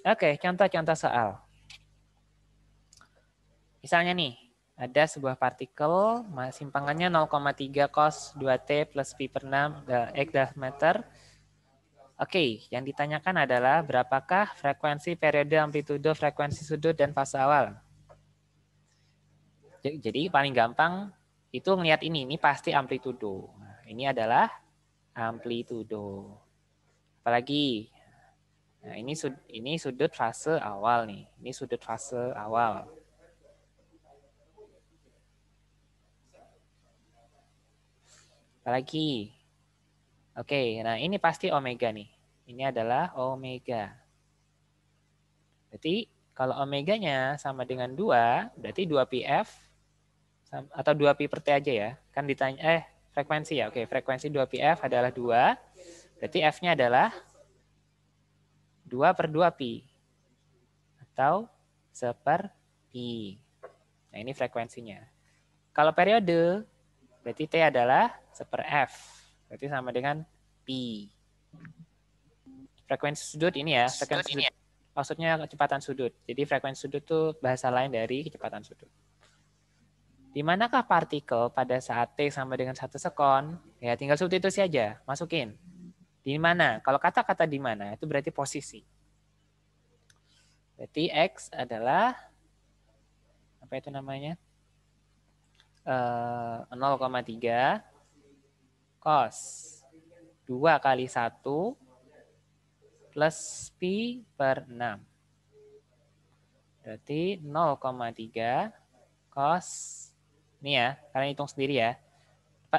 Oke, contoh-contoh soal. Misalnya nih, ada sebuah partikel simpangannya 0,3 cos 2T plus pi per 6 X meter. Oke, yang ditanyakan adalah berapakah frekuensi, periode, amplitudo, frekuensi sudut, dan fase awal. Jadi paling gampang itu ngelihat ini pasti amplitudo. Nah, ini adalah amplitudo. Apalagi, nah ini sudut fase awal nih. Ini sudut fase awal. Apalagi, oke, nah ini pasti omega nih. Ini adalah omega. Berarti kalau omeganya sama dengan 2, berarti 2πf atau 2pi per T aja ya. Kan ditanya frekuensi ya. Oke, frekuensi 2πf adalah 2. Berarti F-nya adalah 2 per 2pi atau seper pi. Nah, ini frekuensinya. Kalau periode, berarti T adalah seper F. Berarti sama dengan pi. Frekuensi sudut ini ya, frekuensi sudut. Maksudnya kecepatan sudut. Jadi frekuensi sudut itu bahasa lain dari kecepatan sudut. Di manakah partikel pada saat T sama dengan 1 sekon? Ya tinggal substitusi aja, masukin. Di mana? Kalau kata-kata di mana, itu berarti posisi. Berarti X adalah, apa itu namanya? 0,3 cos 2 kali 1 plus pi per 6. Berarti 0,3 cos, ini ya, kalian hitung sendiri ya.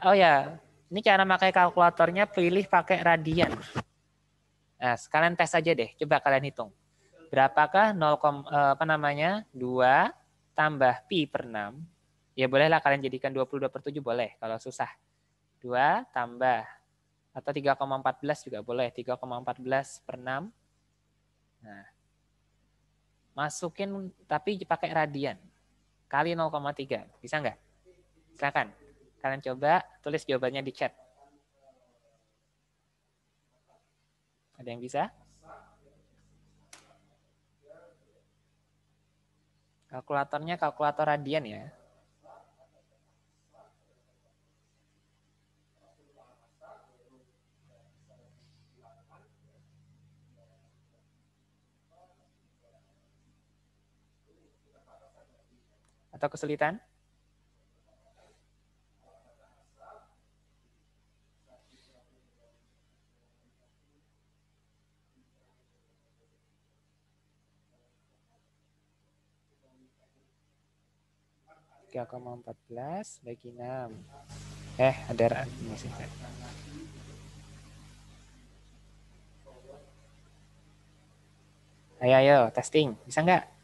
Oh ya, ini cara pakai kalkulatornya pilih pakai radian. Nah, sekalian tes aja deh, coba kalian hitung. Berapakah 0, apa namanya 2 tambah pi per 6? Ya bolehlah kalian jadikan 22/7 boleh kalau susah. 2 tambah atau 3,14 juga boleh. 3,14 per 6. Nah, masukin tapi pakai radian. Kali 0,3. Bisa nggak? Silakan. Kalian coba tulis jawabannya di chat. Ada yang bisa? Kalkulatornya kalkulator radian ya. Atau kesulitan? Tiga koma 14 bagi 6. Ada ini sih. Ayo, testing. Bisa nggak?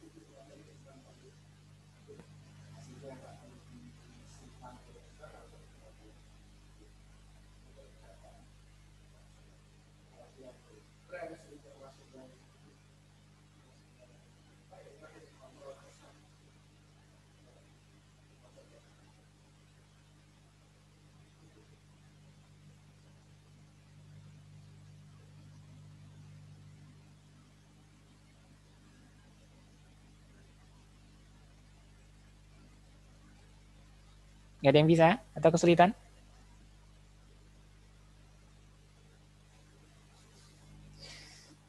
Nggak ada yang bisa? Atau kesulitan?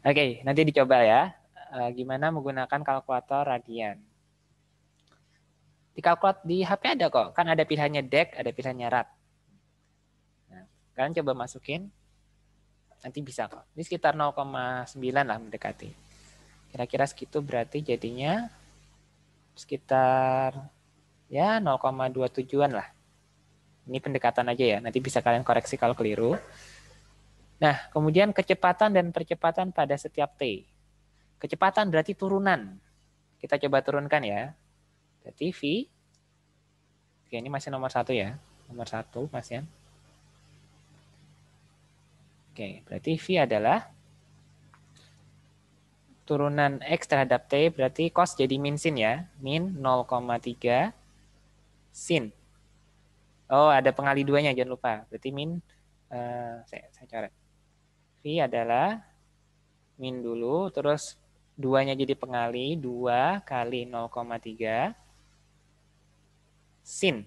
Oke, nanti dicoba ya. Gimana menggunakan kalkulator radian. Di HP ada kok. Kan ada pilihannya DEC, ada pilihannya RAD. Nah, kalian coba masukin. Nanti bisa kok. Ini sekitar 0,9 lah mendekati. Kira-kira segitu berarti jadinya sekitar ya 0,27-an lah. Ini pendekatan aja ya. Nanti bisa kalian koreksi kalau keliru. Nah, kemudian kecepatan dan percepatan pada setiap T. Kecepatan berarti turunan. Kita coba turunkan ya. Berarti V. Oke, ini masih nomor 1 ya. Nomor 1 Mas Yan. Oke, berarti V adalah turunan X terhadap T, berarti cos jadi min sin ya. Min 0,3 sin. Oh, ada pengali duanya, jangan lupa. Berarti min, saya coret. V adalah min dulu, terus 2-nya jadi pengali, 2 kali 0,3 sin.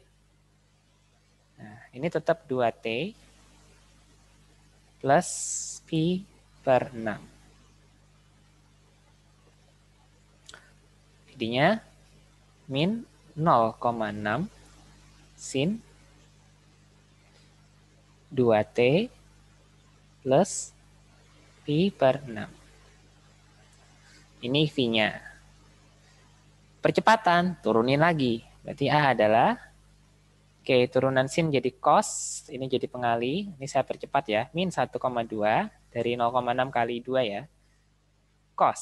Nah, ini tetap 2T plus pi per 6. Jadinya min 0,6 sin 2T plus pi per 6. Ini V-nya. Percepatan, turunin lagi. Berarti A adalah, oke, turunan sin jadi cos, ini jadi pengali. Ini saya percepat ya, min 1,2 dari 0,6 kali 2 ya. Cos.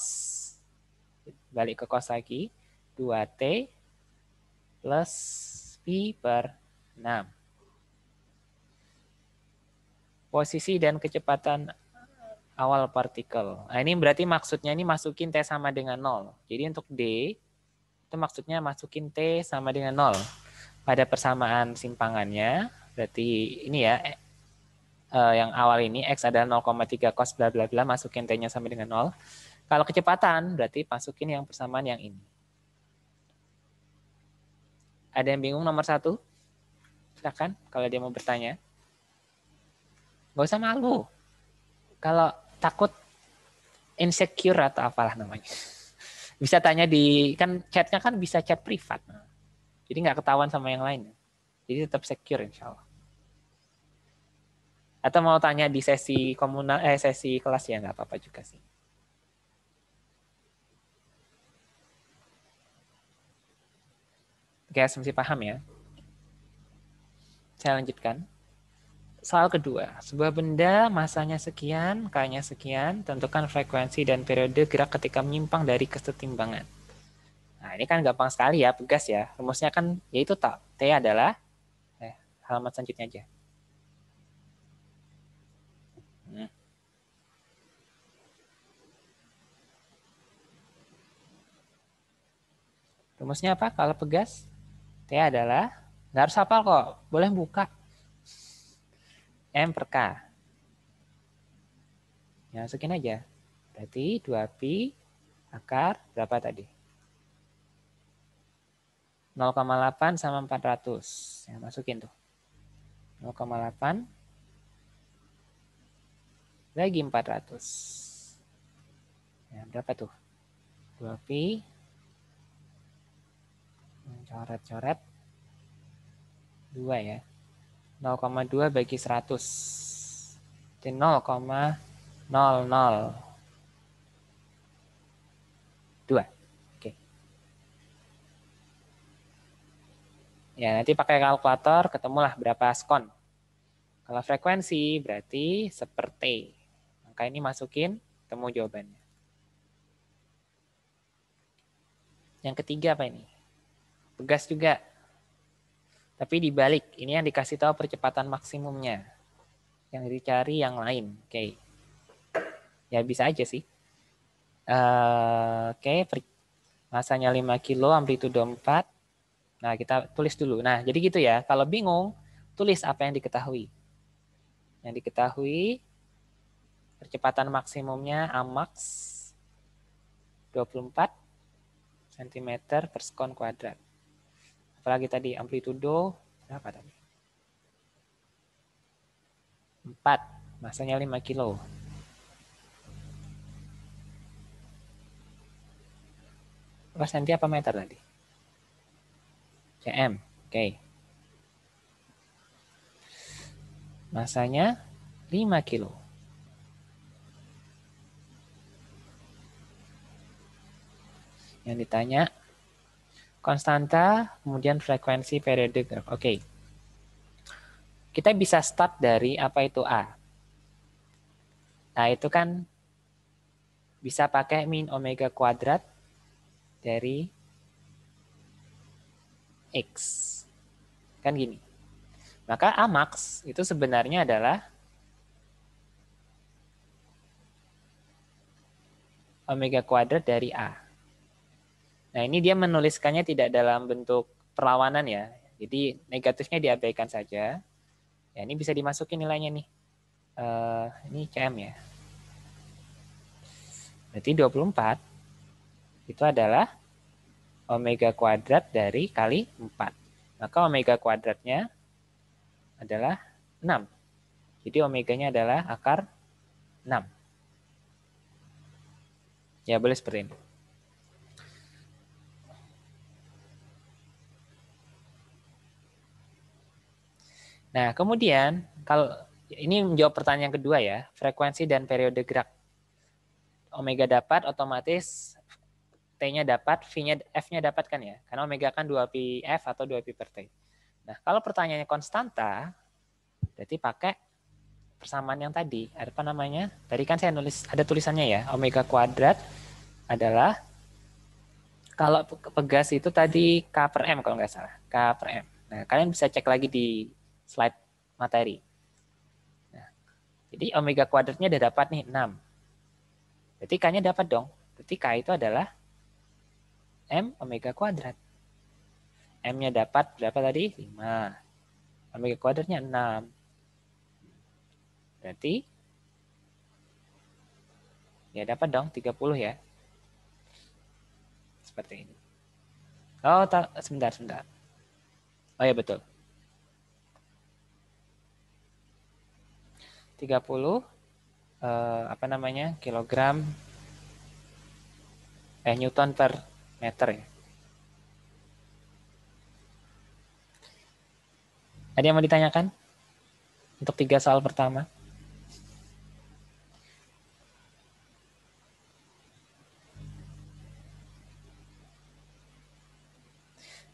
Balik ke cos lagi. 2T plus pi per 6. Posisi dan kecepatan awal partikel. Nah, ini berarti maksudnya ini masukin T sama dengan 0. Jadi untuk D, itu maksudnya masukin T sama dengan 0. Pada persamaan simpangannya, berarti ini ya, yang awal ini, X adalah 0,3 cos bla bla bla, masukin T-nya sama dengan 0. Kalau kecepatan, berarti masukin yang persamaan yang ini. Ada yang bingung nomor 1? Silakan, kalau dia mau bertanya. Nggak usah malu. Kalau takut insecure atau apalah namanya. Bisa tanya di, kan chatnya kan bisa chat privat. Jadi nggak ketahuan sama yang lain. Jadi tetap secure insya Allah. Atau mau tanya di sesi komunal, sesi kelas ya nggak apa-apa juga sih. Oke, asumsi paham ya. Saya lanjutkan. Soal kedua, sebuah benda masanya sekian, K-nya sekian, tentukan frekuensi dan periode gerak ketika menyimpang dari kesetimbangan. Nah, ini kan gampang sekali ya, pegas ya. Rumusnya kan yaitu T adalah, halaman selanjutnya aja. Rumusnya apa kalau pegas? T adalah, nggak harus hafal kok, boleh buka. M per K. Ya, masukin aja. Berarti 2pi akar berapa tadi? 0,8 sama 400. Ya, masukin tuh. 0,8 lagi 400. Ya, berapa tuh? 2pi. Coret-coret. 2 ya. 0,2 bagi 100. Jadi 0,002. Oke. Ya, nanti pakai kalkulator ketemulah berapa skon. Kalau frekuensi berarti seperti. Maka ini masukin, temu jawabannya. Yang ketiga apa ini? Pegas juga. Tapi dibalik, ini yang dikasih tahu percepatan maksimumnya. Yang dicari yang lain. Oke. Ya bisa aja sih. Oke, masanya 5 kilo, amplitudo 4. Nah, kita tulis dulu. Nah, jadi gitu ya. Kalau bingung, tulis apa yang diketahui. Yang diketahui, percepatan maksimumnya Amax 24 cm per sekon kuadrat. Apalagi tadi amplitudo berapa tadi? 4, masanya 5 kilo. Apa senti apa meter tadi? cm, oke. Masanya 5 kilo. Yang ditanya konstanta, kemudian frekuensi periode gerak. Oke. Kita bisa start dari apa itu A. Nah, itu kan bisa pakai min omega kuadrat dari X. Kan gini. Maka Amax itu sebenarnya adalah omega kuadrat dari A. Nah, ini dia menuliskannya tidak dalam bentuk perlawanan ya. Jadi negatifnya diabaikan saja. Ya, ini bisa dimasukin nilainya nih. Ini cm ya. Berarti 24 itu adalah omega kuadrat dari kali 4. Maka omega kuadratnya adalah 6. Jadi omeganya adalah akar 6. Ya, boleh seperti ini. Nah, kemudian kalau ini menjawab pertanyaan kedua ya, frekuensi dan periode gerak. Omega dapat, otomatis T-nya dapat, F-nya dapat kan ya? Karena omega kan 2pi F atau 2pi per T. Nah, kalau pertanyaannya konstanta, berarti pakai persamaan yang tadi. Apa namanya? Tadi kan saya nulis, ada tulisannya ya, omega kuadrat adalah, kalau pegas itu tadi K per M kalau nggak salah. K per M. Nah, kalian bisa cek lagi di slide materi. Nah, jadi omega kuadratnya udah dapat nih, 6. Berarti K-nya dapat dong. Berarti K itu adalah M omega kuadrat. M-nya dapat berapa tadi? 5. Omega kuadratnya 6. Berarti ya dapat dong 30 ya. Seperti ini. Oh, sebentar. Oh ya betul. 30 apa namanya? Kilogram Newton per meter ya. Ada yang mau ditanyakan? Untuk 3 soal pertama.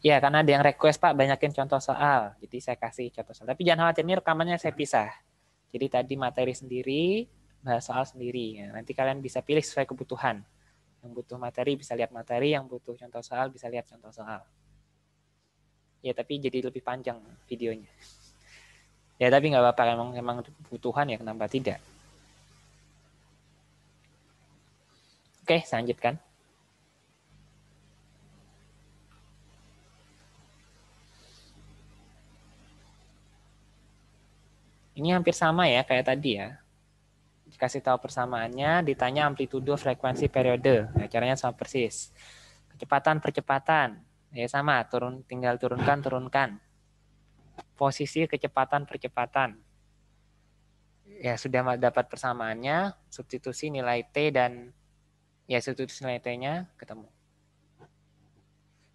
Ya, karena ada yang request, Pak, banyakin contoh soal. Jadi saya kasih contoh soal. Tapi jangan khawatir, ini rekamannya saya pisah. Jadi tadi materi sendiri, bahas soal sendiri. Ya, nanti kalian bisa pilih sesuai kebutuhan. Yang butuh materi bisa lihat materi, yang butuh contoh soal bisa lihat contoh soal. Ya, tapi jadi lebih panjang videonya. Ya, tapi nggak apa-apa, emang kebutuhan ya, kenapa tidak? Oke, saya lanjutkan. Ini hampir sama ya, kayak tadi ya. Dikasih tahu persamaannya, ditanya amplitudo, frekuensi, periode. Nah, caranya sama persis. Kecepatan, percepatan. Ya sama, tinggal turunkan. Posisi, kecepatan, percepatan. Ya sudah dapat persamaannya, substitusi nilai T dan ya substitusi nilai T-nya ketemu.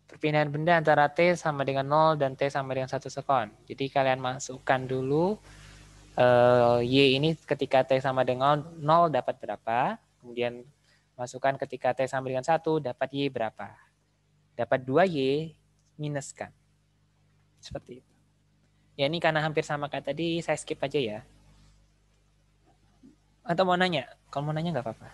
Perpindahan benda antara T sama dengan 0 dan T sama dengan 1 sekon. Jadi kalian masukkan dulu Y ini ketika T sama dengan 0 dapat berapa. Kemudian masukkan ketika T sama dengan 1 dapat Y berapa. Dapat 2Y minuskan. Seperti itu. Ya ini karena hampir sama kayak tadi, saya skip aja ya. Atau mau nanya? Kalau mau nanya nggak apa-apa.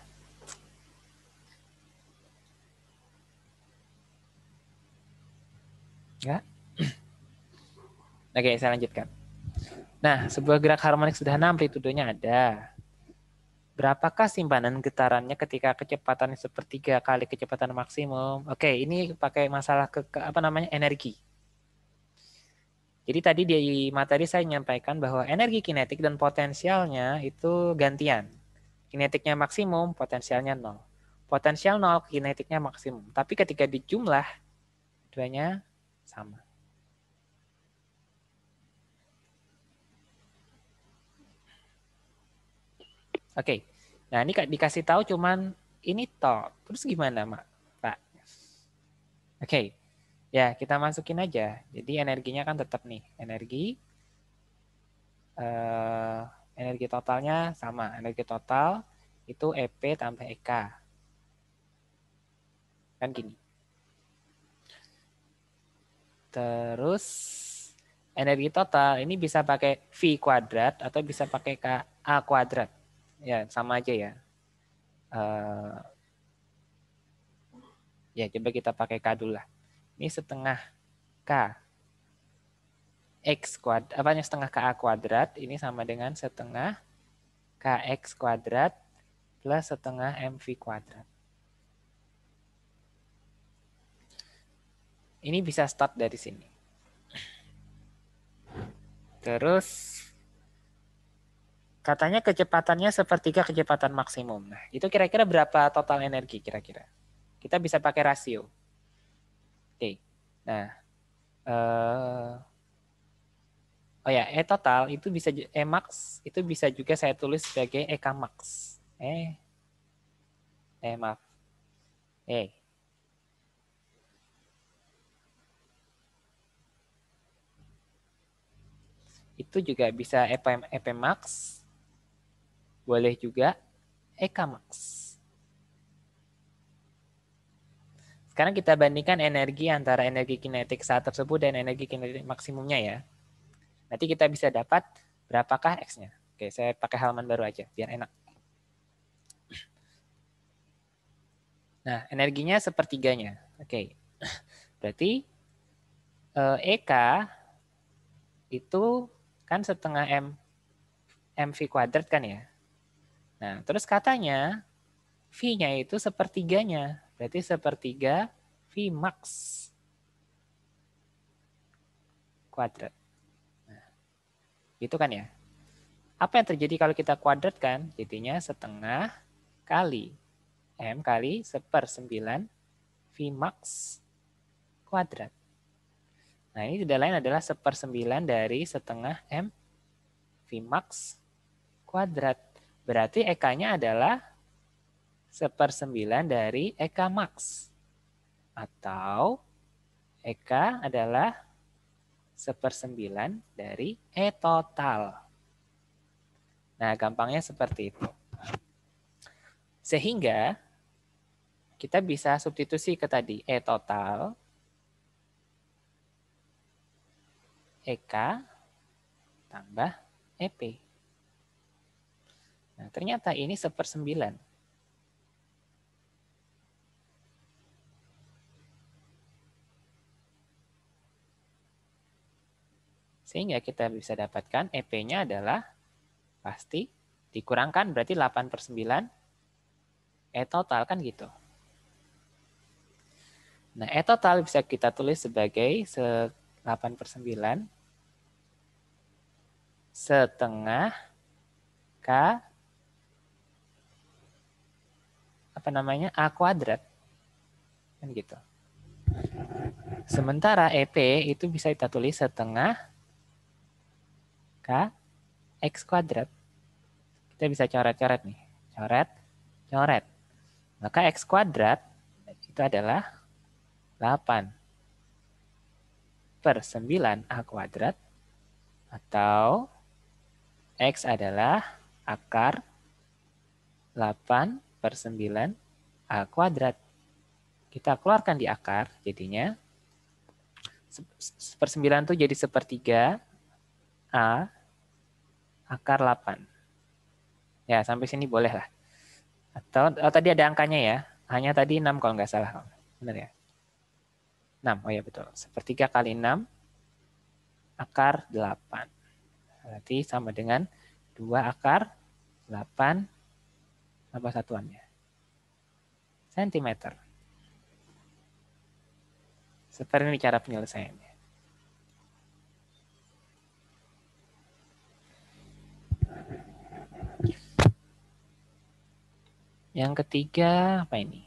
Enggak? Oke, saya lanjutkan. Nah, sebuah gerak harmonik sederhana amplitudenya ada. Berapakah simpanan getarannya ketika kecepatan sepertiga kali kecepatan maksimum? Oke, ini pakai masalah apa namanya energi. Jadi tadi di materi saya menyampaikan bahwa energi kinetik dan potensialnya itu gantian. Kinetiknya maksimum, potensialnya 0. Potensial 0, kinetiknya maksimum. Tapi ketika dijumlah, duanya sama. Oke. Nah, ini dikasih tahu cuman ini toh. Terus gimana, Pak? Oke. Ya, kita masukin aja. Jadi energinya kan tetap nih. Energi totalnya sama. Energi total itu EP tambah EK. Kan gini. Terus energi total ini bisa pakai V kuadrat atau bisa pakai KA kuadrat. Ya, sama aja ya. Ya, coba kita pakai K dulu lah. Ini setengah K. X kuadrat, apanya setengah KA kuadrat, ini sama dengan setengah KX kuadrat plus setengah MV kuadrat. Ini bisa start dari sini. Terus katanya kecepatannya sepertiga kecepatan maksimum. Nah, itu kira-kira berapa total energi kira-kira? Kita bisa pakai rasio. Oke. Nah, oh ya, E total itu bisa E max itu bisa juga saya tulis sebagai EK max. Maaf. Itu juga bisa EP max, boleh juga EK max. Sekarang kita bandingkan energi antara energi kinetik saat tersebut dan energi kinetik maksimumnya ya. Nanti kita bisa dapat berapakah X-nya. Oke, saya pakai halaman baru aja biar enak. Nah, energinya sepertiganya. Oke. Berarti EK itu kan setengah mv kuadrat kan ya. Nah, terus katanya V-nya itu sepertiganya. Berarti sepertiga V max kuadrat. Nah, gitu kan ya. Apa yang terjadi kalau kita kuadratkan? Jadinya setengah kali M kali 1/9 V max kuadrat. Nah, ini tidak lain adalah 1/9 dari setengah M V max kuadrat. Berarti EK-nya adalah 1/9 dari EK max. Atau EK adalah 1/9 dari E total. Nah, gampangnya seperti itu. Sehingga kita bisa substitusi ke tadi E total, EK tambah EP. Nah, ternyata ini 1/9. Sehingga kita bisa dapatkan EP-nya adalah pasti dikurangkan berarti 8/9 E total kan gitu. Nah, E total bisa kita tulis sebagai 8/9 setengah K A kuadrat. Kan gitu. Sementara EP itu bisa kita tulis setengah K X kuadrat. Kita bisa coret-coret nih. Coret, coret. Maka X kuadrat itu adalah 8/9 A kuadrat. Atau X adalah akar 8/9 A kuadrat. Kita keluarkan di akar, jadinya 1/9 itu jadi 1/3 A akar 8. Ya, sampai sini boleh lah. Atau tadi ada angkanya ya. Hanya tadi 6 kalau nggak salah. Benar ya? 6, oh ya betul. 1/3 kali 6 akar 8. Berarti sama dengan 2 akar 8 apa satuannya? Sentimeter. Seperti ini cara penyelesaiannya. Yang ketiga, apa ini?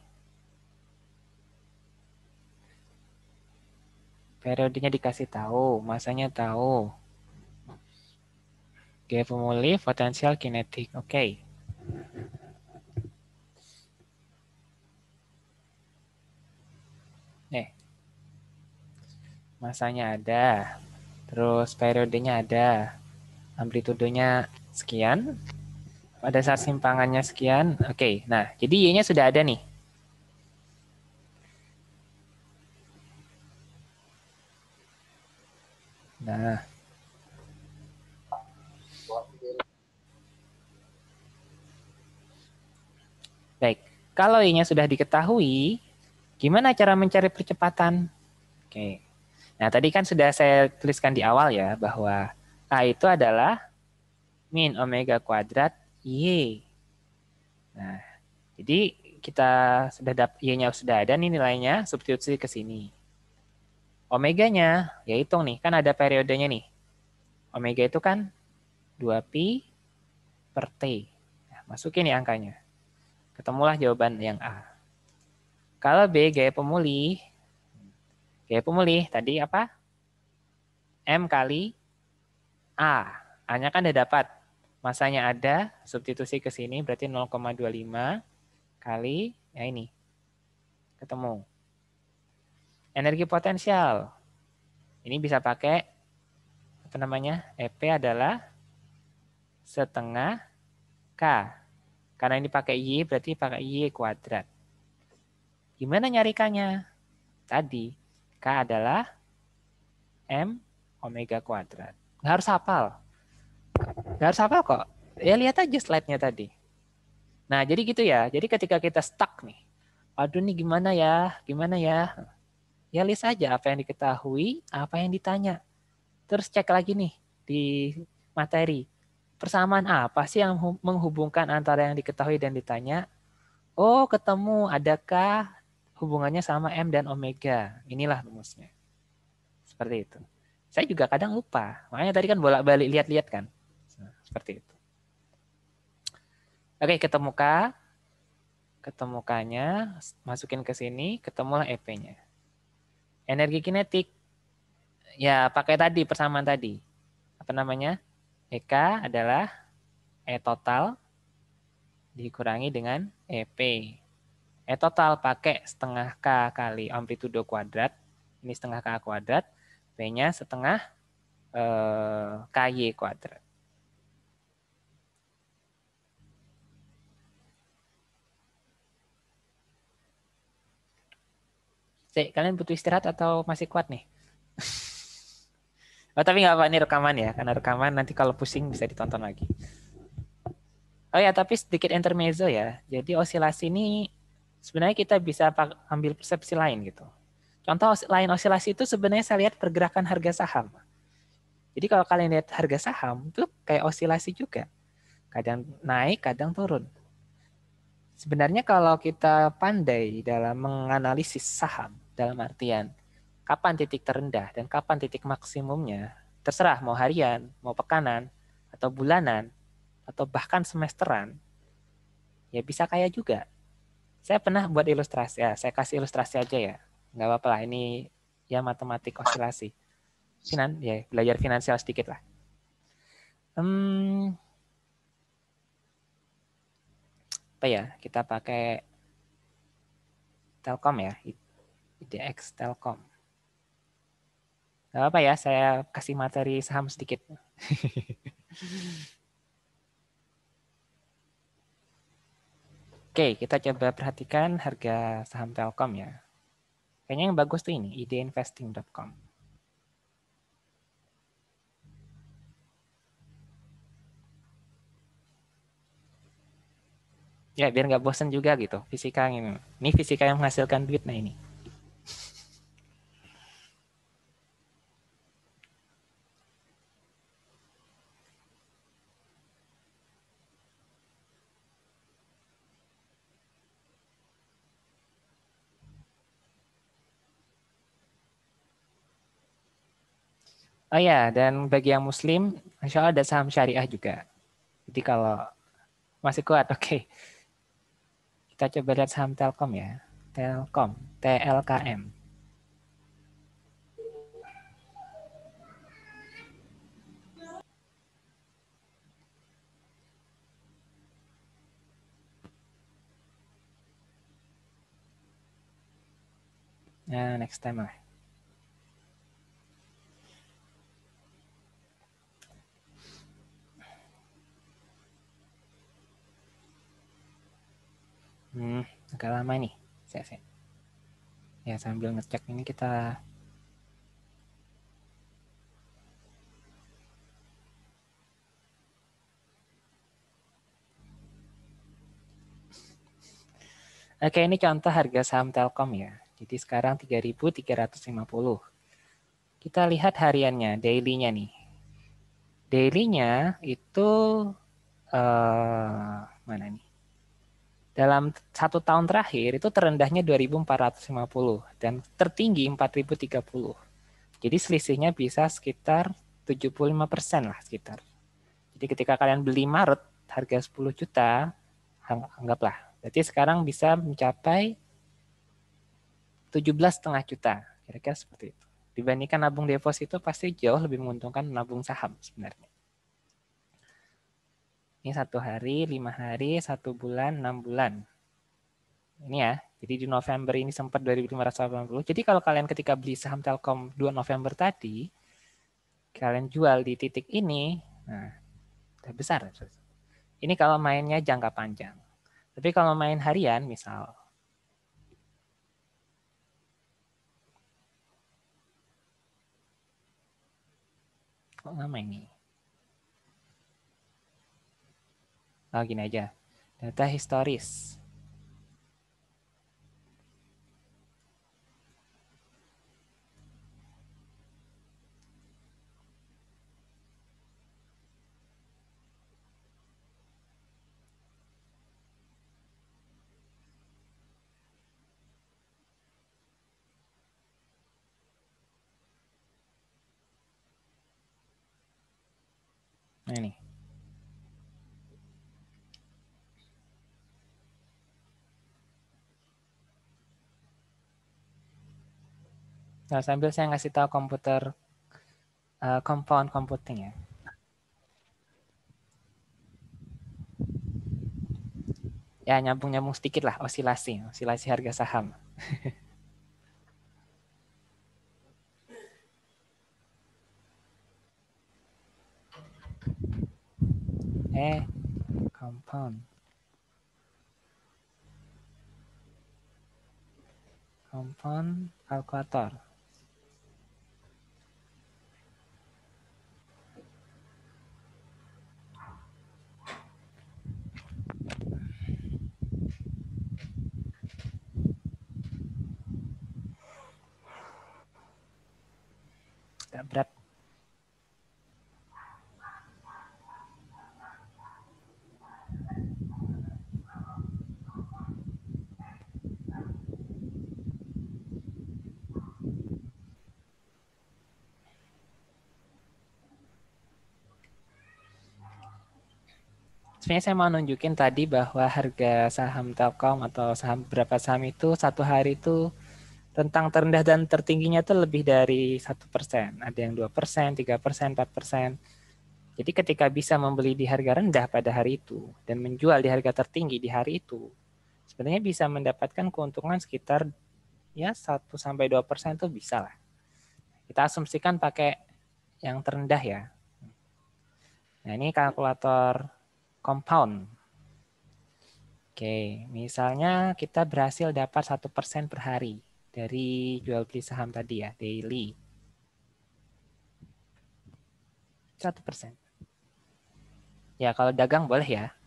Periodenya dikasih tahu, masanya tahu. Gaya formuli, potensial kinetik. Oke. Masanya ada. Terus periodenya ada. Amplitudenya sekian. Pada saat simpangannya sekian. Oke, nah jadi Y-nya sudah ada nih. Nah. Baik, kalau Y-nya sudah diketahui, gimana cara mencari percepatan? Oke. Nah, tadi kan sudah saya tuliskan di awal ya, bahwa A itu adalah min omega kuadrat Y. Nah, jadi kita sudah Y-nya sudah ada nih nilainya, substitusi ke sini. Omeganya, ya hitung nih, kan ada periodenya nih. Omega itu kan 2pi per T. Nah, masukin nih angkanya. Ketemulah jawaban yang A. Kalau B gaya pemulih. Gaya pemulih tadi apa? M kali A. A-nya kan udah dapat. Masanya ada, substitusi ke sini berarti 0,25 kali ya ini. Ketemu. Energi potensial. Ini bisa pakai apa namanya? EP adalah setengah K. Karena ini pakai Y berarti pakai Y kuadrat. Gimana nyarikannya? Tadi K adalah M omega kuadrat. Nggak harus hafal. Nggak harus hafal kok. Ya lihat aja slide-nya tadi. Nah, jadi gitu ya. Jadi ketika kita stuck nih, aduh nih gimana ya? Gimana ya? Ya list aja apa yang diketahui, apa yang ditanya. Terus cek lagi nih di materi. Persamaan apa sih yang menghubungkan antara yang diketahui dan ditanya? Oh, ketemu. Adakah hubungannya sama M dan omega? Inilah rumusnya. Seperti itu. Saya juga kadang lupa. Makanya tadi kan bolak-balik lihat-lihat kan. Nah, seperti itu. Oke, ketemu K. Ketemu K-nya, masukin ke sini, ketemulah EP-nya. Energi kinetik. Ya, pakai tadi, persamaan tadi. Apa namanya? EK adalah E total dikurangi dengan EP. E total pakai setengah K kali amplitudo kuadrat. Ini setengah K kuadrat. P-nya setengah KY kuadrat. Cek, kalian butuh istirahat atau masih kuat nih? Oh, tapi nggak apa, ini rekaman ya. Karena rekaman nanti kalau pusing bisa ditonton lagi. Oh ya, tapi sedikit intermezzo ya. Jadi osilasi ini sebenarnya kita bisa ambil persepsi lain gitu. Contoh lain osilasi itu sebenarnya saya lihat pergerakan harga saham. Jadi kalau kalian lihat harga saham itu kayak osilasi juga. Kadang naik, kadang turun. Sebenarnya kalau kita pandai dalam menganalisis saham, dalam artian kapan titik terendah dan kapan titik maksimumnya, terserah mau harian, mau pekanan, atau bulanan, atau bahkan semesteran, ya bisa kaya juga. Saya pernah buat ilustrasi, ya saya kasih ilustrasi aja ya. Nggak apa-apa lah, ini ya matematik osilasi. Ya, belajar finansial sedikit lah. Apa ya, kita pakai Telkom ya, IDX Telkom. Gak apa ya, saya kasih materi saham sedikit. Oke, kita coba perhatikan harga saham Telkom ya. Kayaknya yang bagus tuh ini, idinvesting.com. Ya, biar nggak bosen juga gitu. Fisika ini. Ini fisika yang menghasilkan duit, nah ini. Oh ya, dan bagi yang muslim, insya Allah ada saham syariah juga. Jadi kalau masih kuat, oke. Kita coba lihat saham Telkom ya. Telkom, TLKM. Nah, next time lah. Agak lama nih. Saya. Ya, sambil ngecek ini kita Oke, ini contoh harga saham Telkom ya. Jadi sekarang 3.350. Kita lihat hariannya, daily-nya nih. Daily-nya itu mana nih? Dalam 1 tahun terakhir itu terendahnya 2.450 dan tertinggi 4.030. Jadi selisihnya bisa sekitar 75% lah sekitar. Jadi ketika kalian beli Maret harga 10 juta, anggaplah. Berarti sekarang bisa mencapai 17,5 juta. Kira-kira seperti itu. Dibandingkan nabung deposito pasti jauh lebih menguntungkan nabung saham sebenarnya. Ini 1 hari, 5 hari, 1 bulan, 6 bulan. Ini ya, jadi di November ini sempat 2.580. Jadi kalau kalian ketika beli saham Telkom 2 November tadi, kalian jual di titik ini, nah, udah besar. Ini kalau mainnya jangka panjang. Tapi kalau main harian, misal, kok lama ini? Oh, gini aja. Data historis. Nah, ini. Nah, sambil saya ngasih tahu komputer compound computing ya. Ya, nyambung-nyambung sedikit lah, osilasi harga saham. Compound. Compound kalkulator. Agak berat. Sebenarnya saya mau nunjukin tadi bahwa harga saham Telkom atau saham beberapa saham itu 1 hari itu rentang terendah dan tertingginya itu lebih dari 1%. Ada yang 2%, 3%, 4%. Jadi ketika bisa membeli di harga rendah pada hari itu dan menjual di harga tertinggi di hari itu, sebenarnya bisa mendapatkan keuntungan sekitar ya 1-2% itu bisa lah. Kita asumsikan pakai yang terendah ya. Nah, ini kalkulator compound. Oke, misalnya kita berhasil dapat 1% per hari dari jual beli saham tadi ya, daily. 1%. Ya, kalau dagang boleh ya.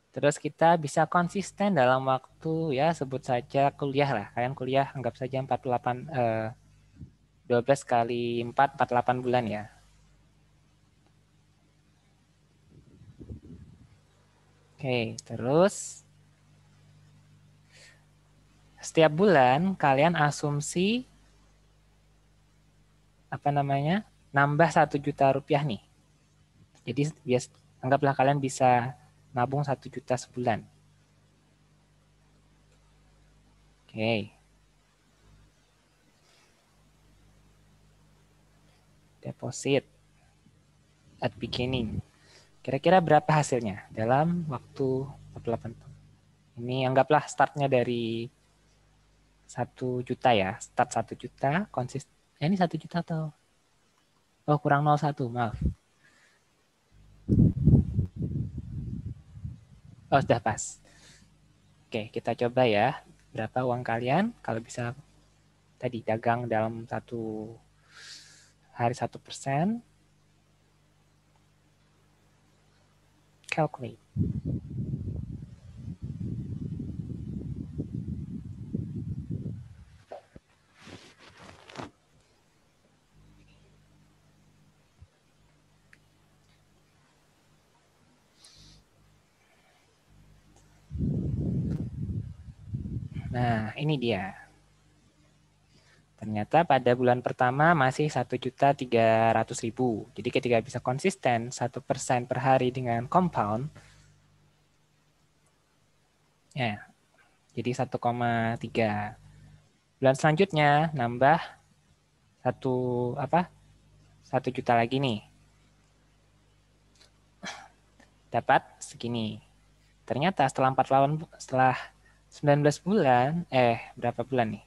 Terus kita bisa konsisten dalam waktu ya sebut saja kuliah lah. Kalian kuliah anggap saja 48 12 kali 4 48 bulan ya. Oke, terus setiap bulan kalian asumsi apa namanya? Nambah 1 juta rupiah nih. Jadi anggaplah kalian bisa nabung 1 juta sebulan. Oke. Deposit at beginning. Kira-kira berapa hasilnya dalam waktu 48 tahun? Ini anggaplah startnya dari 1 juta ya. Start 1 juta, konsisten. Ini 1 juta atau? Oh, kurang 0,1, maaf. Oh, sudah pas. Oke, kita coba ya. Berapa uang kalian kalau bisa tadi dagang dalam 1 hari 1%. Calculate. Nah, ini dia. Ternyata pada bulan pertama masih 1.300.000. Jadi ketika bisa konsisten 1% per hari dengan compound, ya, jadi 1,3. Bulan selanjutnya nambah 1 juta lagi nih. Dapat segini. Ternyata setelah 19 bulan, berapa bulan nih?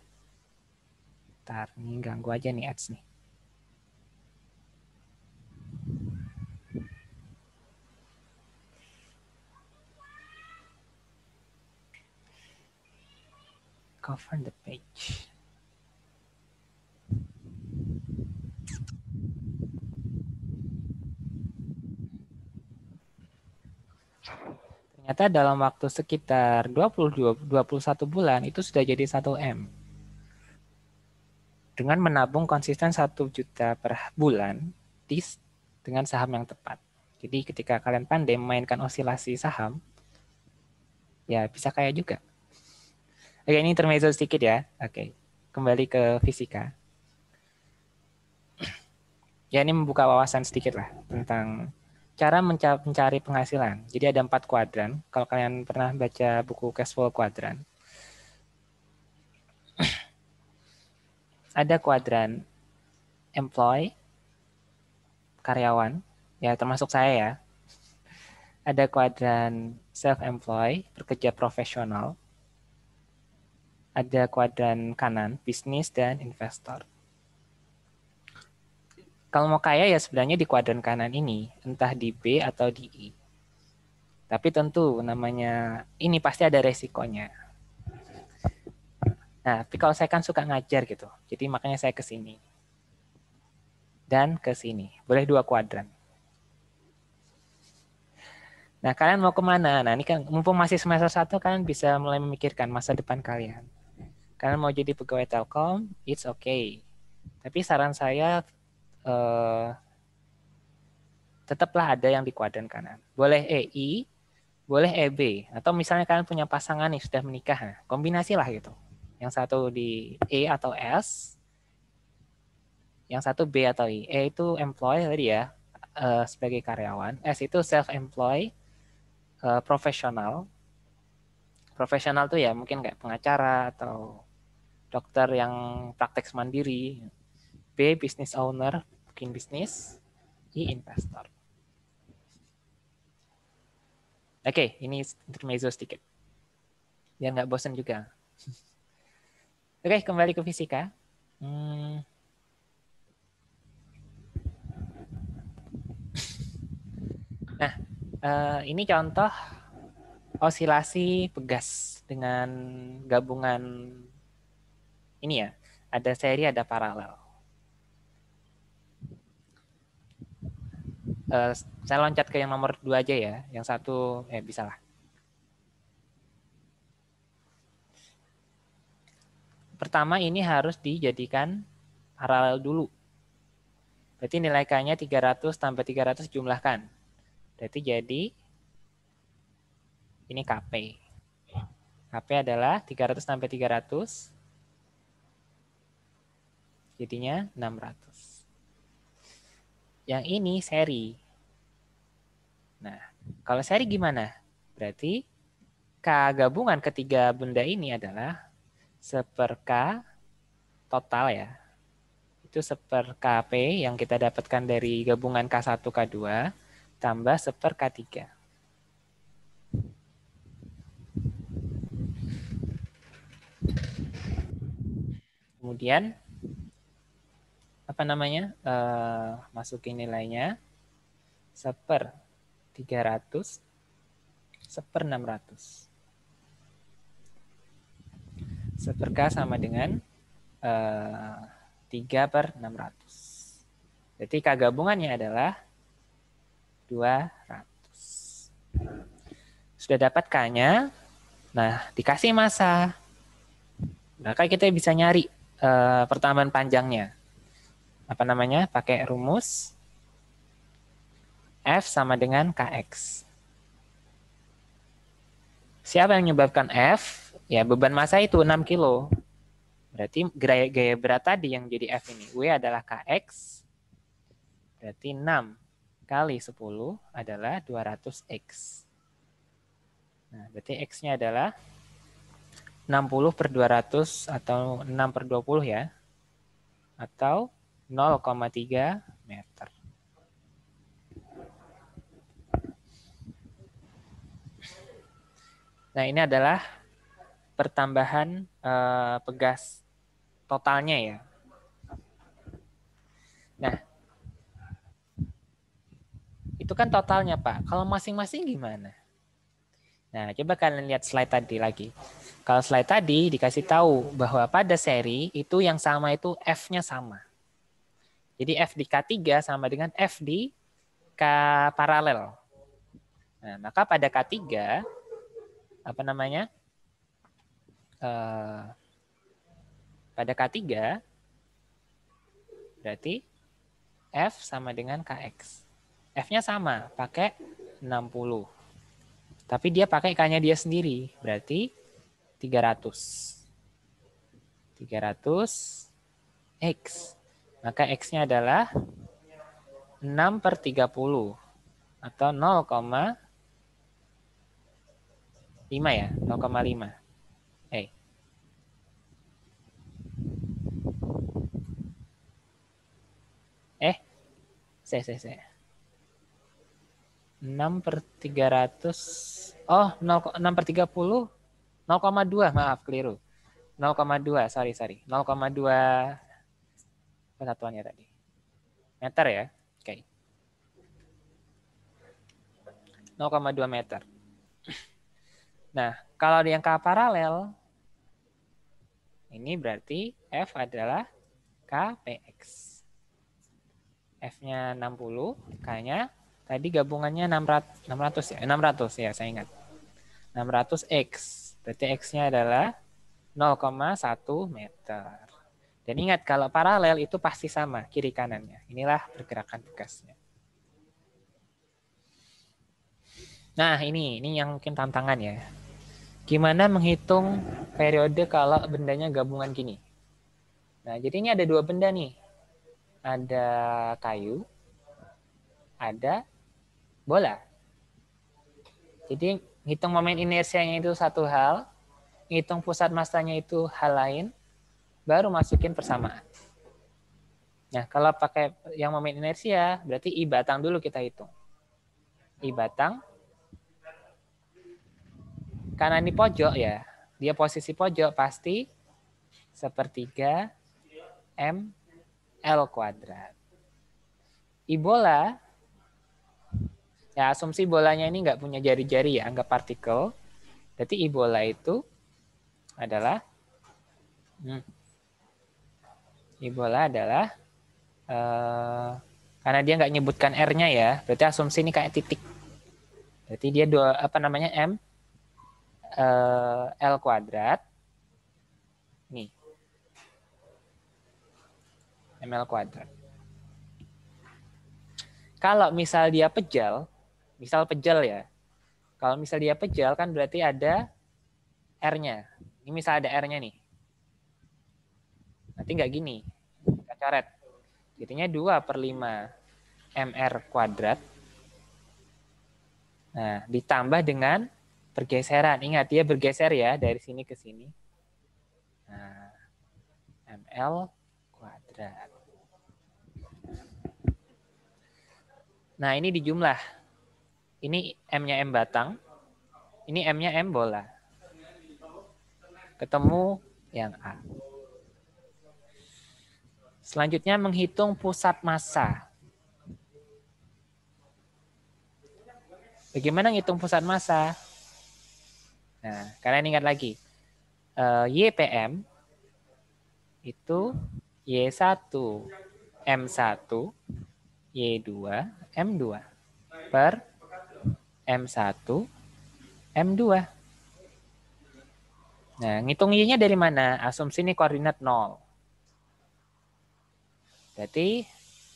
Ntar, ini ganggu aja nih ads nih. Cover the page. Ternyata dalam waktu sekitar 21 bulan itu sudah jadi 1M. Dengan menabung konsisten 1 juta per bulan dengan saham yang tepat. Jadi ketika kalian pandai memainkan osilasi saham, ya bisa kaya juga. Oke, ini intermezzo sedikit ya. Oke, kembali ke fisika. Ya, ini membuka wawasan sedikit lah tentang cara mencari penghasilan. Jadi ada 4 kuadran. Kalau kalian pernah baca buku Cash Flow Quadrant, ada kuadran employee, karyawan, ya termasuk saya ya. Ada kuadran self-employed, pekerja profesional. Ada kuadran kanan, bisnis dan investor. Kalau mau kaya ya sebenarnya di kuadran kanan ini, entah di B atau di I. Tapi tentu namanya ini pasti ada resikonya. Nah, tapi kalau saya kan suka ngajar gitu, jadi makanya saya ke sini. Dan ke sini. Boleh 2 kuadran. Nah, kalian mau kemana? Nah, ini kan mumpung masih semester 1, kalian bisa mulai memikirkan masa depan kalian. Kalian mau jadi pegawai Telkom, it's okay. Tapi saran saya tetaplah ada yang di kuadran kanan. Boleh EI, boleh EB. Atau misalnya kalian punya pasangan nih, sudah menikah. Nah, kombinasi lah gitu. Yang satu di E atau S, yang satu B atau I. E itu employee tadi ya, sebagai karyawan. S itu self-employed, profesional. Profesional tuh ya mungkin kayak pengacara atau dokter yang praktek mandiri. B, business owner, bikin bisnis. I, investor. Oke, ini intermezzo sedikit. Biar nggak bosan juga. Oke, kembali ke fisika. Nah, ini contoh osilasi pegas dengan gabungan ini ya. Ada seri, ada paralel. Saya loncat ke yang nomor 2 aja ya. Yang satu, bisa lah. Pertama ini harus dijadikan paralel dulu. Berarti nilai K-nya 300 tambah 300 jumlahkan. Berarti jadi ini KP. KP adalah 300 tambah 300. Jadinya 600. Yang ini seri. Nah, kalau seri gimana? Berarti K gabungan ketiga benda ini adalah 1/K total ya. Itu 1/KP yang kita dapatkan dari gabungan K1, K2 tambah 1/K3. Kemudian apa namanya? Masukin nilainya 1/300, 1/600. 1/K sama dengan 3/600. Jadi K gabungannya adalah 200. Sudah dapat K-nya, nah dikasih massa. Maka kita bisa nyari pertambahan panjangnya. Apa namanya? Pakai rumus F sama dengan KX. Siapa yang menyebabkan F? Ya, beban massa itu 6 kilo. Berarti gaya berat tadi yang jadi F ini. W adalah KX. Berarti 6 kali 10 adalah 200X. Nah, berarti X-nya adalah 60 per 200 atau 6 per 20 ya. Atau 0,3 meter. Nah, ini adalah pertambahan pegas totalnya ya. Nah, itu kan totalnya, Pak. Kalau masing-masing gimana? Nah, coba kalian lihat slide tadi lagi. Kalau slide tadi dikasih tahu bahwa pada seri itu yang sama itu F-nya sama. Jadi F di K3 sama dengan F di K paralel. Nah, maka pada K3 apa namanya? Pada K3 berarti F sama dengan KX. F-nya sama, pakai 60. Tapi dia pakai K-nya dia sendiri, berarti 300. 300 X. Maka X-nya adalah 6 per 30 atau 0,5 ya, 0,5. Saya. 6 per 300. Oh, 6 per 30. 0,2, maaf, keliru. 0,2, sorry. 0,2 persatuannya tadi. Meter ya. Oke. 0,2 meter. Nah, kalau di yang K paralel, ini berarti F adalah KPX. F-nya 60, K-nya tadi gabungannya 600 ya. 600 ya, saya ingat. 600X. Berarti X-nya adalah 0,1 meter. Dan ingat, kalau paralel itu pasti sama kiri kanannya. Inilah pergerakan pegasnya. Nah, ini yang mungkin tantangan ya. Gimana menghitung periode kalau bendanya gabungan gini? Nah, jadi ini ada dua benda nih. Ada kayu, ada bola. Jadi hitung momen inersianya itu satu hal, hitung pusat massanya itu hal lain, baru masukin persamaan. Nah, kalau pakai yang momen inersia, berarti I batang dulu kita hitung. I batang, karena ini pojok ya, dia posisi pojok pasti sepertiga ml kuadrat. I bola, ya asumsi bolanya ini nggak punya jari-jari ya, anggap partikel. Berarti I bola itu adalah karena dia nggak nyebutkan R-nya ya, berarti asumsi ini kayak titik. Berarti dia L kuadrat. Nih. ml kuadrat. Kalau misal dia pejal ya. Kalau misal dia pejal kan berarti ada R-nya. Ini misal ada R-nya nih. Nanti nggak gini. Kita coret. Jadinya 2/5 mr kuadrat. Nah, ditambah dengan pergeseran. Ingat, dia bergeser ya dari sini ke sini. Nah, ml kuadrat. Nah, ini dijumlah. Ini M-nya M batang. Ini M-nya M bola. Ketemu yang A. Selanjutnya menghitung pusat massa. Bagaimana ngitung pusat massa? Nah, kalian ingat lagi. YPM itu Y1, M1, Y2, M2 per M1, M2. Nah, ngitung Y-nya dari mana? Asumsi ini koordinat 0. Berarti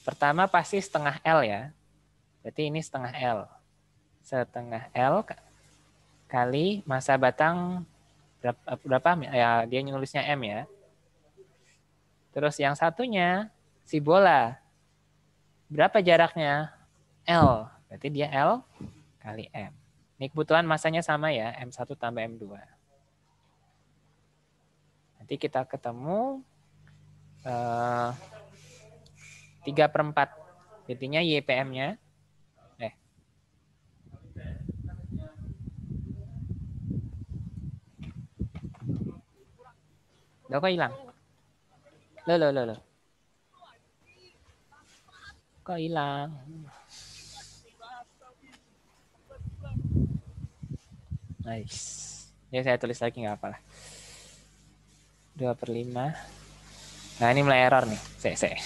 pertama pasti setengah L ya. Berarti ini setengah L. Setengah L kali massa batang berapa? Ya, dia nulisnya M ya. Terus yang satunya si bola. Berapa jaraknya? L. Berarti dia L kali M. Ini kebetulan massanya sama ya, M1 tambah M2. Nanti kita ketemu 3/4. Intinya YPM-nya. Loh, kok hilang? Loh. Kok hilang? Nice. Ya saya tulis lagi nggak apa-apa. 2/5. Nah ini mulai error nih. Saya.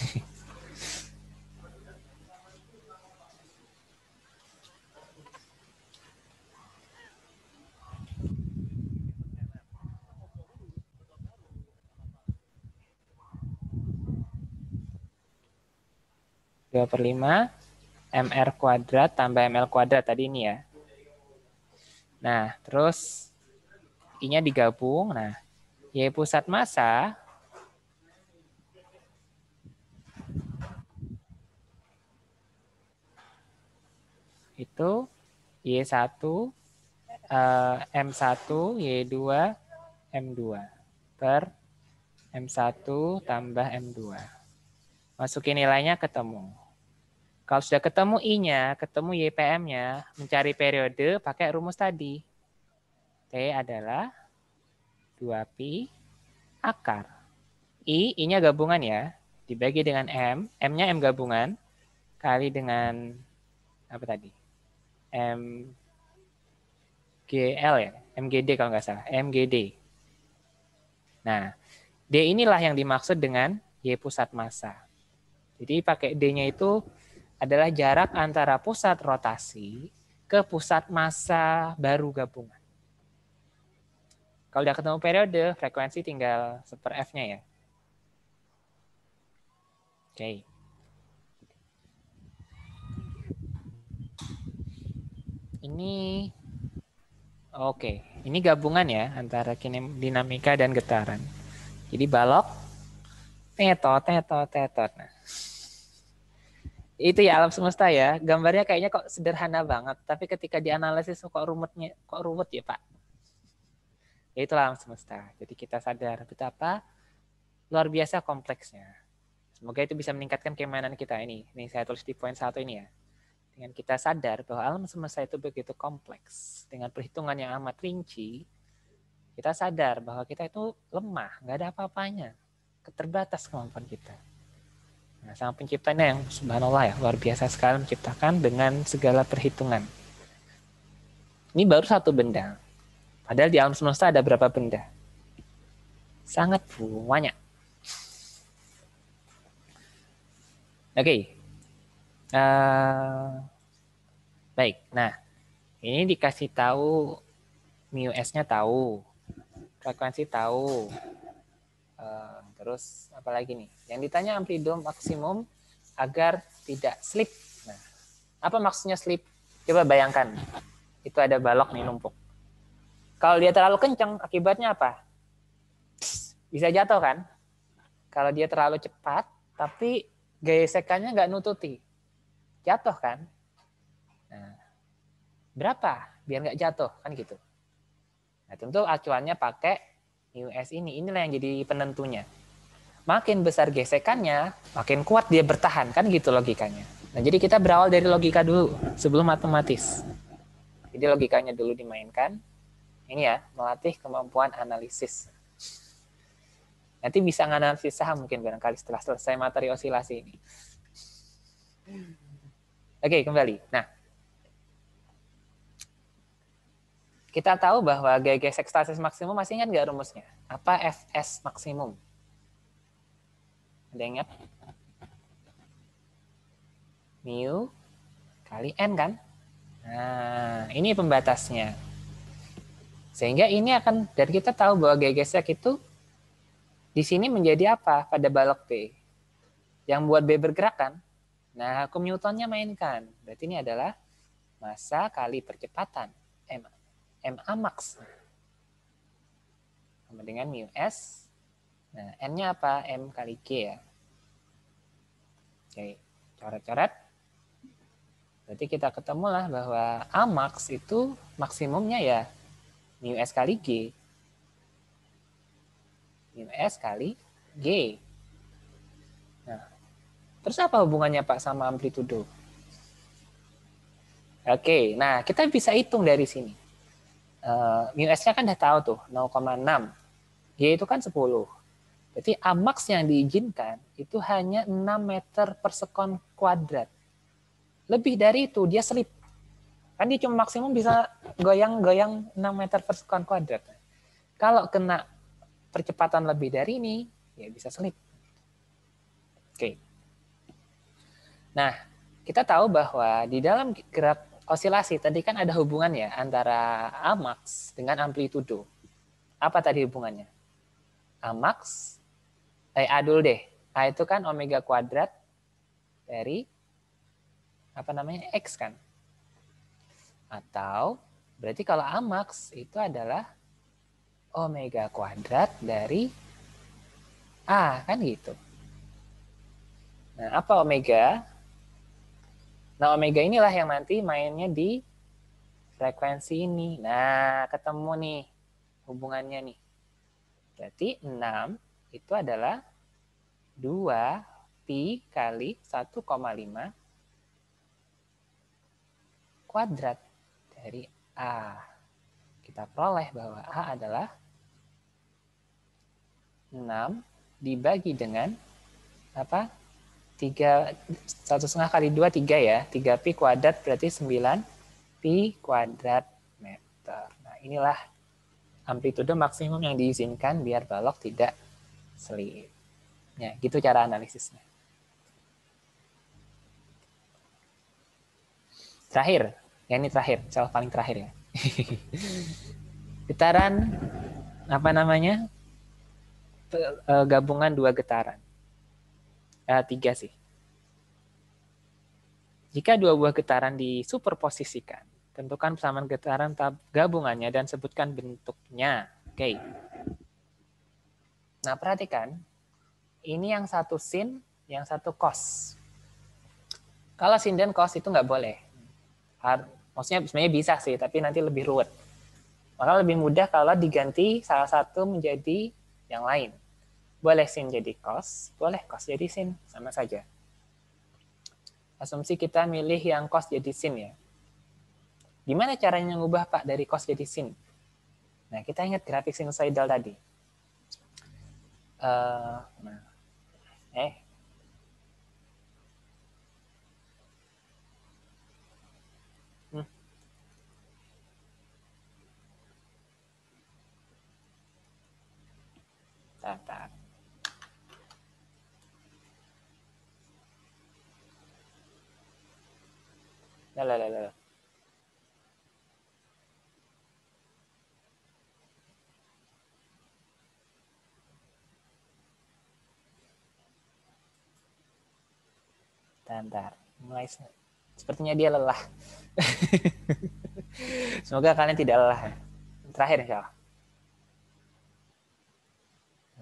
2/5 MR kuadrat tambah ML kuadrat tadi ini ya. Nah, terus I-nya digabung. Nah, Y pusat massa itu Y1, M1, Y2, M2 per M1 tambah M2. Masukin nilainya ketemu. Kalau sudah ketemu I-nya, ketemu YPM-nya, mencari periode pakai rumus tadi. T adalah 2pi akar. I-nya gabungan ya, dibagi dengan M, M-nya M gabungan, kali dengan apa tadi? MGL ya, MGD kalau nggak salah, MGD. Nah, D inilah yang dimaksud dengan Y pusat massa. Jadi pakai D-nya itu adalah jarak antara pusat rotasi ke pusat massa baru gabungan. Kalau udah ketemu periode, frekuensi tinggal 1/F-nya ya. Oke. Ini oke, ini gabungan ya antara dinamika dan getaran. Jadi balok, tetot. Nah, itu ya alam semesta ya. Gambarnya kayaknya kok sederhana banget, tapi ketika dianalisis kok ruwet ya Pak. Ya itulah alam semesta. Jadi kita sadar betapa luar biasa kompleksnya. Semoga itu bisa meningkatkan keimanan kita ini. Ini saya tulis di poin 1 ini ya. Dengan kita sadar bahwa alam semesta itu begitu kompleks, dengan perhitungan yang amat rinci, kita sadar bahwa kita itu lemah, nggak ada apa-apanya, keterbatas kemampuan kita. Nah, sang penciptanya yang subhanallah ya, luar biasa sekali menciptakan dengan segala perhitungan. Ini baru satu benda. Padahal di alam semesta ada berapa benda? Sangat banyak. Oke. Baik. Nah, ini dikasih tahu mu S-nya tahu, frekuensi tahu. Terus apa lagi nih? Yang ditanya amplitudo maksimum agar tidak slip. Nah, apa maksudnya slip? Coba bayangkan. Itu ada balok nih numpuk. Kalau dia terlalu kencang, akibatnya apa? Bisa jatuh kan? Kalau dia terlalu cepat, tapi gesekannya nggak nututi. Jatuh kan? Nah, berapa? Biar nggak jatuh, kan gitu. Nah, tentu acuannya pakai US ini. Inilah yang jadi penentunya. Makin besar gesekannya, makin kuat dia bertahan. Kan gitu logikanya. Nah, jadi kita berawal dari logika dulu, sebelum matematis. Jadi logikanya dulu dimainkan. Ini ya, melatih kemampuan analisis. Nanti bisa nganalisis saham mungkin barangkali setelah selesai materi osilasi ini. Oke, kembali. Nah, kita tahu bahwa GGS ekstasis maksimum masih ingat nggak rumusnya? Apa Fs maksimum? Ada ingat? Mu kali N kan? Nah, ini pembatasnya. Sehingga ini akan, dan kita tahu bahwa GGS itu di sini menjadi apa pada balok P? Yang buat B bergerak kan? Nah, hukum Newtonnya mainkan. Berarti ini adalah massa kali percepatan. MA max. Sama dengan mu S. Nah, N-nya apa? M kali G ya. Oke, coret-coret. Berarti kita ketemulah bahwa A max itu maksimumnya ya mu S kali G. Mu S kali G. Nah, terus apa hubungannya Pak sama amplitudo? Oke, nah kita bisa hitung dari sini. Mu S-nya kan udah tahu tuh, 0,6. G itu kan 10. Berarti Amax yang diizinkan itu hanya 6 meter per sekon kuadrat. Lebih dari itu, dia selip. Kan dia cuma maksimum bisa goyang-goyang 6 meter per sekon kuadrat. Kalau kena percepatan lebih dari ini, ya bisa selip. Oke. Nah, kita tahu bahwa di dalam gerak osilasi tadi kan ada hubungan ya antara Amax dengan amplitudo. Apa tadi hubungannya? Amax, A dulu deh. A itu kan omega kuadrat dari apa namanya X kan? Atau berarti kalau Amax itu adalah omega kuadrat dari A, kan gitu. Nah, apa omega? Nah, omega inilah yang nanti mainnya di frekuensi ini. Nah, ketemu nih hubungannya nih. Berarti 6 itu adalah 2 pi kali 1,5 kuadrat dari A. Kita peroleh bahwa A adalah 6 dibagi dengan apa? 3, 1,5 kali 2, 3 ya. 3 pi kuadrat berarti 9 pi kuadrat meter. Nah, inilah amplitudo maksimum yang diizinkan biar balok tidak selip. Ya, gitu cara analisisnya. Terakhir, ya ini terakhir, soal paling terakhir ya. Getaran, apa namanya? Gabungan dua getaran. 3 sih. Jika dua buah getaran disuperposisikan, tentukan persamaan getaran gabungannya dan sebutkan bentuknya. Oke. Nah, perhatikan. Ini yang satu sin, yang satu cos. Kalau sin dan cos itu nggak boleh. Maksudnya sebenarnya bisa sih, tapi nanti lebih ruwet. Maka lebih mudah kalau diganti salah satu menjadi yang lain. Boleh sin jadi cos, boleh cos jadi sin, sama saja. Asumsi kita milih yang cos jadi sin ya. Gimana caranya mengubah Pak dari cos jadi sin? Nah, kita ingat grafik sinusoidal tadi. Nah, Tar. Lah. Bentar. Mulai sepertinya dia lelah. Semoga kalian tidak lelah. Terakhir insya Allah.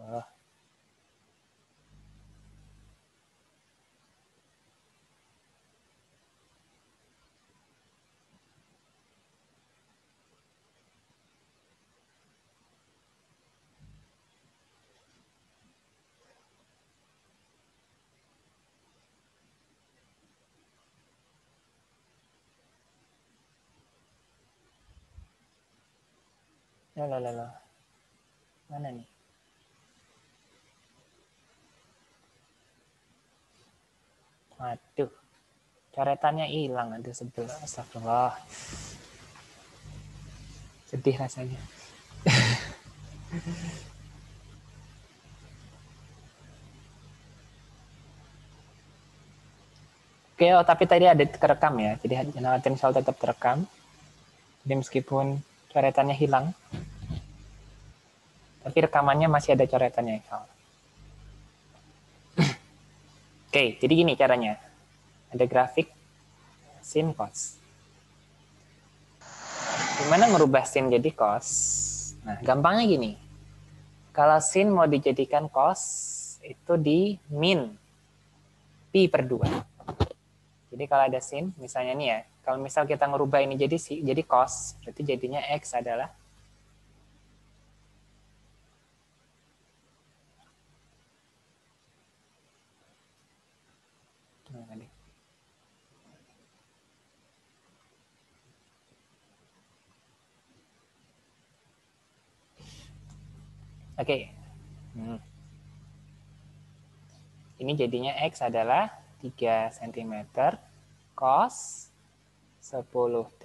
Oh. Lah. Mana nih? Waduh. Coretannya hilang, ada sebelah. Astagfirullah. Sedih rasanya. Oke, tapi tadi ada terekam ya. Jadi General Soul tetap terekam. Jadi meskipun coretannya hilang, tapi rekamannya masih ada coretannya. Oke, jadi gini caranya. Ada grafik sin cos. Gimana merubah sin jadi cos? Nah, gampangnya gini. Kalau sin mau dijadikan cos, itu di min pi per 2. Jadi kalau ada sin, misalnya nih ya, kalau misal kita ngerubah ini jadi cos, berarti jadinya x adalah Oke. Ini jadinya X adalah 3 cm cos 10T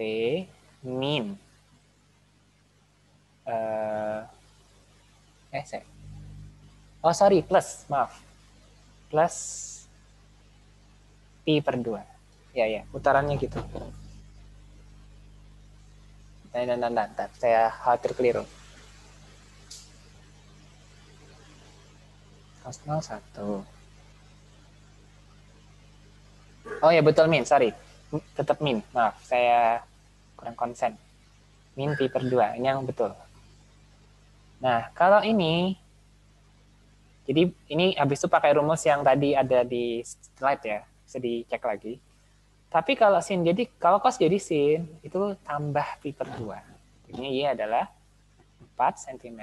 min. Sorry, plus, maaf. Plus Pi per 2. Ya, putarannya gitu. Bentar, saya khawatir keliru. Cos 01. Oh ya, betul min, sorry. Tetap min, maaf, saya kurang konsen. Min Pi per 2, ini yang betul. Nah, kalau ini, jadi ini habis itu pakai rumus yang tadi ada di slide ya, bisa dicek lagi. Tapi kalau sin, jadi kalau cos jadi sin, itu tambah Pi per 2. Jadinya Y adalah 4 cm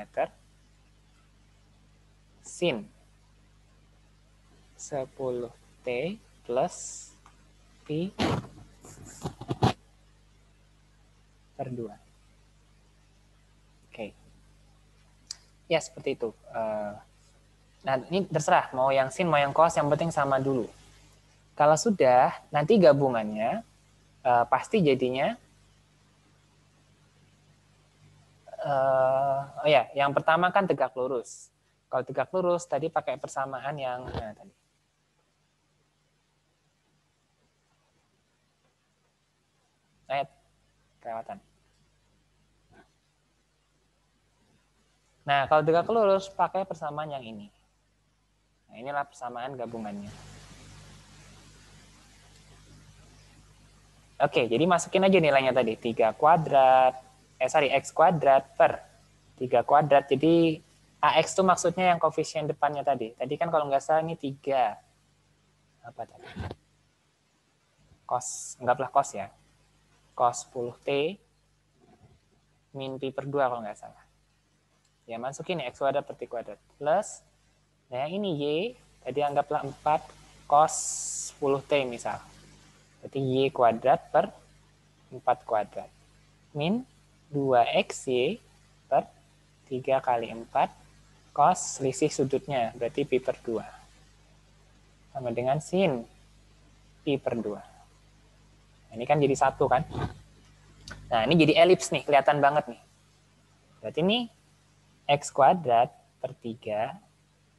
sin 10T plus Pi per 2. Oke. Ya, seperti itu. Nah, ini terserah, mau yang sin, mau yang cos, yang penting sama dulu. Kalau sudah, nanti gabungannya pasti jadinya, oh ya, yang pertama kan tegak lurus. Kalau tegak lurus, tadi pakai persamaan yang, nah tadi. Kelewatan. Nah, kalau tegak lurus, pakai persamaan yang ini. Nah, inilah persamaan gabungannya. Oke, jadi masukin aja nilainya tadi. 3 kuadrat, X kuadrat per 3 kuadrat. Jadi, AX itu maksudnya yang koefisien depannya tadi. Tadi kan kalau nggak salah ini 3. Apa tadi? Cos, anggaplah cos ya. Cos 10T min Pi per 2 kalau nggak salah. Ya, masukin X kuadrat per T kuadrat. Plus, nah ini Y, tadi anggaplah 4 cos 10T misal. Berarti Y kuadrat per 4 kuadrat. Min 2XY per 3 kali 4 cos selisih sudutnya, berarti Pi per 2. Sama dengan sin Pi per 2. Nah, ini kan jadi 1 kan. Nah, ini jadi elips nih, kelihatan banget nih. Berarti ini X kuadrat per 3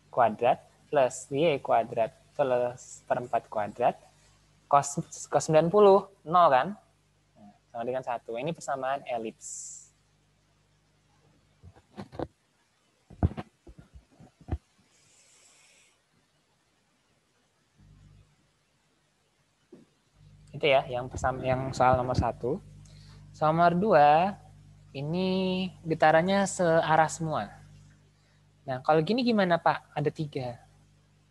kuadrat plus Y kuadrat plus per 4 kuadrat cos 90, 0 kan? Nah, sama dengan 1. Ini persamaan elips. Itu ya, yang soal nomor 1. Soal nomor 2, ini getarannya searah semua. Nah, kalau gini gimana Pak? Ada 3.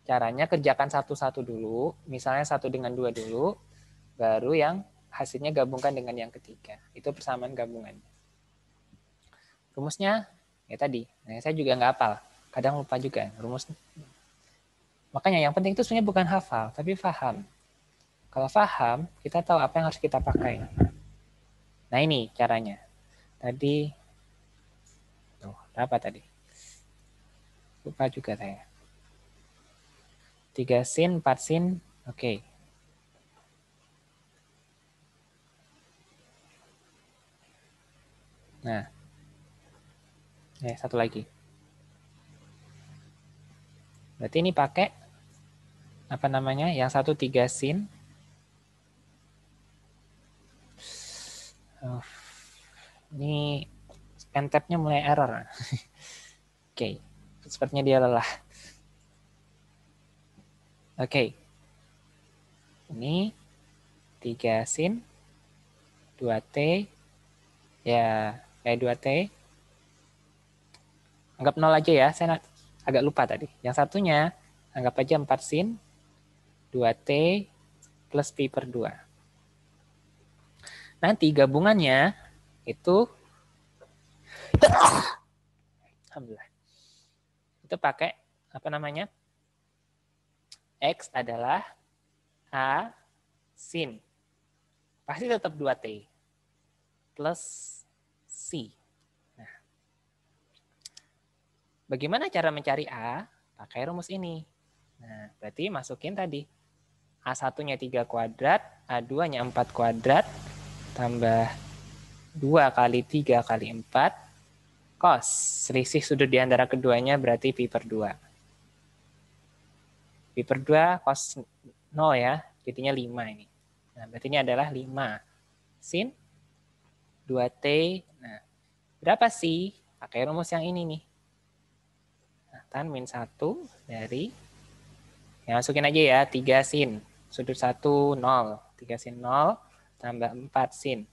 Caranya kerjakan satu-satu dulu, misalnya 1 dengan 2 dulu, baru yang hasilnya gabungkan dengan yang ketiga. Itu persamaan gabungannya. Rumusnya, ya tadi, nah, saya juga nggak hafal. Kadang lupa juga rumus. Makanya yang penting itu sebenarnya bukan hafal, tapi paham. Kalau paham, kita tahu apa yang harus kita pakai. Nah ini caranya. Tadi, tuh, apa tadi? Lupa juga saya. 3 sin, 4 sin, oke. Nah, satu lagi. Berarti ini pakai apa namanya? Yang satu 3 sin. Ini pen-tabnya mulai error. Oke, sepertinya dia lelah. Oke. Ini 3 sin 2T ya kayak 2T. Anggap 0 aja ya, saya agak lupa tadi. Yang satunya anggap aja 4 sin 2T plus Pi per 2. Nanti gabungannya itu alhamdulillah. Itu pakai apa namanya? X adalah A sin. Pasti tetap 2T plus C. Nah, Bagaimana cara mencari A? Pakai rumus ini. Nah, berarti masukin tadi. A1-nya 3 kuadrat, A2-nya 4 kuadrat, tambah 2 kali 3 kali 4, cos. Selisih sudut di antara keduanya berarti pi per 2. Pi per 2 cos 0 ya, jadinya 5 ini. Nah, berarti ini adalah 5 sin 2T. Nah, berapa sih? Pakai rumus yang ini nih. Nah, tan min 1 dari, ya masukin aja ya, 3 sin. Sudut 1, 0. 3 sin 0, tambah 4 sin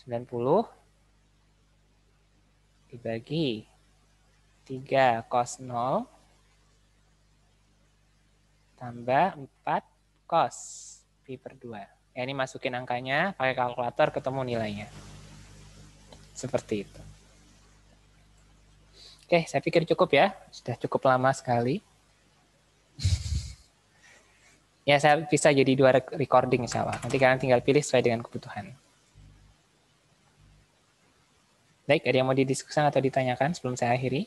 90, dibagi 3 cos 0, tambah 4 cos pi per 2. Ya, ini masukin angkanya, pakai kalkulator, ketemu nilainya. Seperti itu. Oke, saya pikir cukup ya. Sudah cukup lama sekali. Ya, saya bisa jadi 2 recording insya Allah. Nanti kalian tinggal pilih sesuai dengan kebutuhan. Baik, ada yang mau didiskusikan atau ditanyakan sebelum saya akhiri?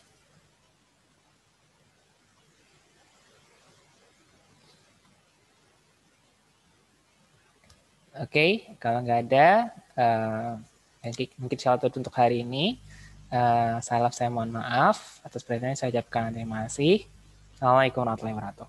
Oke, kalau nggak ada, mungkin syarat untuk hari ini. Salah saya mohon maaf. Atas perhatiannya saya ucapkan terima kasih. Assalamualaikum warahmatullahi wabarakatuh.